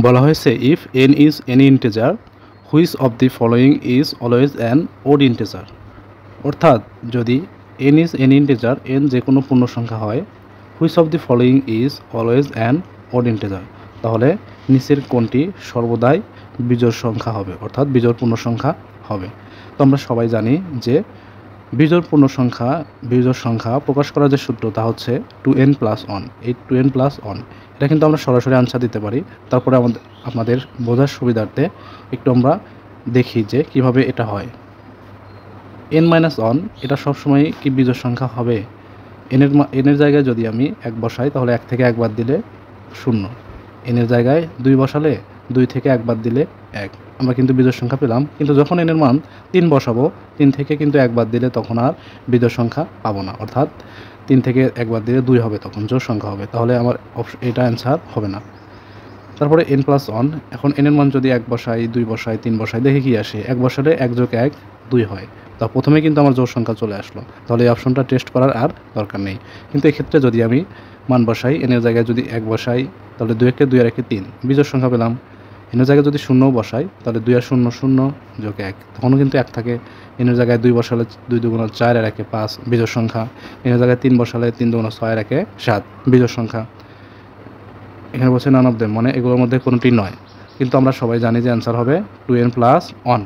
বলা হয়েছে if n is any integer which of the following is always an odd integer. অর্থাৎ যদি n is any integer, n যে কোনো পূর্ণ সংখ্যা হয়, which of the following is always an odd integer, তাহলে নিচের কোনটি সর্বদাই বিজোড় সংখ্যা হবে, অর্থাৎ বিজোড় পূর্ণ সংখ্যা হবে। তো আমরা সবাই জানি যে বিজোড় সংখ্যা প্রকাশ করার যে সূত্র তা হচ্ছে 2n+1। এই 2n+1 এটা কিন্তু আমরা সরাসরি আনসার দিতে পারি। তারপরে আপনাদের বোঝার সুবিধার্থে একটু আমরা দেখি যে কিভাবে এটা হয়। n-1 এটা সবসময় কি বিজোড় সংখ্যা হবে? এর জায়গায় যদি আমি 1 বসাই তাহলে 1 থেকে 1 বাদ দিলে 0। এর জায়গায় 2 বসালে 2 থেকে 1 বাদ দিলে 1। আমরা কিন্তু বিজোড় সংখ্যা পেলাম। কিন্তু যখন এর মান 3 বসাবো, 3 থেকে কিন্তু 1 বাদ দিলে তখন আর বিজোড় সংখ্যা পাবো না, অর্থাৎ 3 থেকে 1 বাদ দিলে 2 হবে, তখন জোড় সংখ্যা হবে। তাহলে আমার এটা অ্যান্সার হবে না। তারপরে n+1, এখন n এর মান যদি 1 বসাই, 2 বসাই, 3 বসাই, দেখে কি আসে? 1 বসালে 1 যোগ 1 2 হয়। তা প্রথমে কিন্তু আমার জোড় সংখ্যা চলে আসলো, তাহলে এই অপশনটা টেস্ট করার আর দরকার নেই। কিন্তু এক্ষেত্রে যদি আমি মান বসাই, n এর জায়গায় যদি 1 বসাই তাহলে 2 একে 2 আর 1 3, বিজোড় সংখ্যা পেলাম। n এর জায়গায় যদি 0 বসাই তাহলে 2 আর 0 0 যোগ 1, তখনও কিন্তু 1 থাকে। n এর জায়গায় 2 বসালে 2 2 4 আর 1 5, বিজোড় সংখ্যা। n এর জায়গায় 3 বসালে 3 2 6 আর 1 7, বিজোড় সংখ্যা। এখানে বলছে নান অফ দেম, মানে এগুলোর মধ্যে কোনোটি নয়। কিন্তু আমরা সবাই জানি যে অ্যান্সার হবে 2n+1।